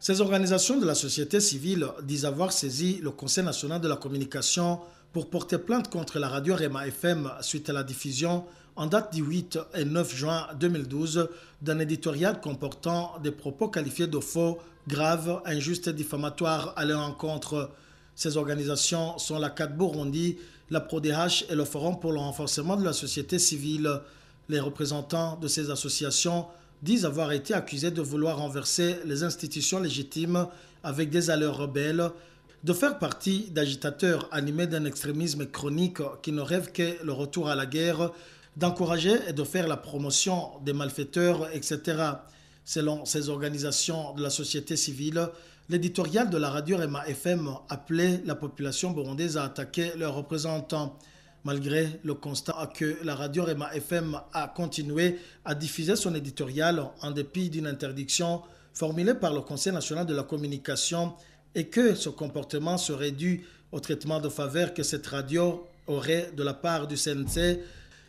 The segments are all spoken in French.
Ces organisations de la société civile disent avoir saisi le Conseil national de la communication pour porter plainte contre la radio Rema FM suite à la diffusion en date du 8 et 9 juin 2012 d'un éditorial comportant des propos qualifiés de faux, graves, injustes et diffamatoires à leur encontre. Ces organisations sont la CAD Burundi, la PRODH et le Forum pour le renforcement de la société civile. Les représentants de ces associations disent avoir été accusés de vouloir renverser les institutions légitimes avec des allures rebelles, de faire partie d'agitateurs animés d'un extrémisme chronique qui ne rêve que le retour à la guerre, d'encourager et de faire la promotion des malfaiteurs, etc. Selon ces organisations de la société civile, l'éditorial de la radio Rema FM appelait la population burundaise à attaquer leurs représentants. Malgré le constat que la radio Rema FM a continué à diffuser son éditorial en dépit d'une interdiction formulée par le Conseil national de la communication et que ce comportement serait dû au traitement de faveur que cette radio aurait de la part du CNC,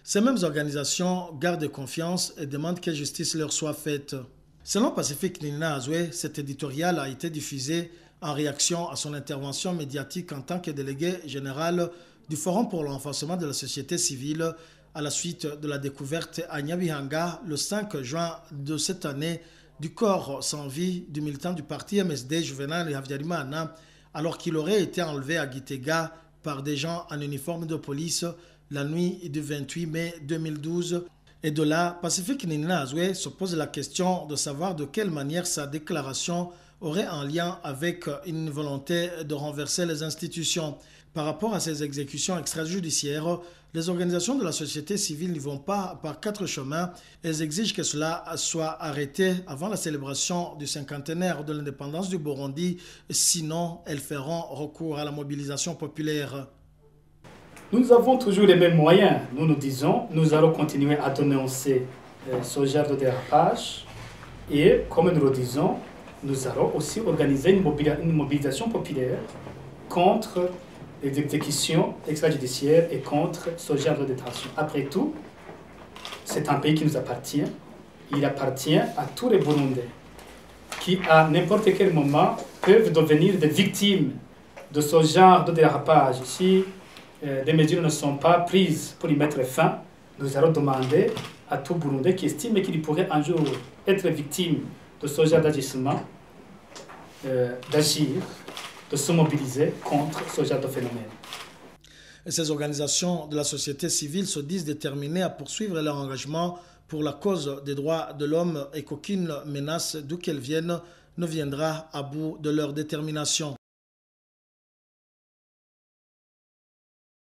ces mêmes organisations gardent confiance et demandent que justice leur soit faite. Selon Pacifique Nina Azoué, cet éditorial a été diffusé en réaction à son intervention médiatique en tant que délégué général du Forum pour le renforcement de la société civile à la suite de la découverte à Nyabihanga le 5 juin de cette année du corps sans vie du militant du parti MSD Juvenal Habyarimana alors qu'il aurait été enlevé à Gitega par des gens en uniforme de police la nuit du 28 mai 2012. Et de là, Pacifique Nina Azoué se pose la question de savoir de quelle manière sa déclaration aurait un lien avec une volonté de renverser les institutions. Par rapport à ces exécutions extrajudiciaires, les organisations de la société civile n'y vont pas par quatre chemins. Elles exigent que cela soit arrêté avant la célébration du cinquantenaire de l'indépendance du Burundi. Sinon, elles feront recours à la mobilisation populaire. Nous avons toujours les mêmes moyens. Nous disons, nous allons continuer à dénoncer ce genre de dérapage. Et comme nous le disons, nous allons aussi organiser une mobilisation populaire contre les exécutions extrajudiciaires et contre ce genre de détention. Après tout, c'est un pays qui nous appartient. Il appartient à tous les Burundais qui, à n'importe quel moment, peuvent devenir des victimes de ce genre de dérapage. Si des mesures ne sont pas prises pour y mettre fin, nous allons demander à tout Burundais qui estime qu'il pourrait un jour être victime de ce genre d'agissement, d'agir, de se mobiliser contre ce genre de phénomène. Et ces organisations de la société civile se disent déterminées à poursuivre leur engagement pour la cause des droits de l'homme et qu'aucune menace, d'où qu'elle vienne, ne viendra à bout de leur détermination.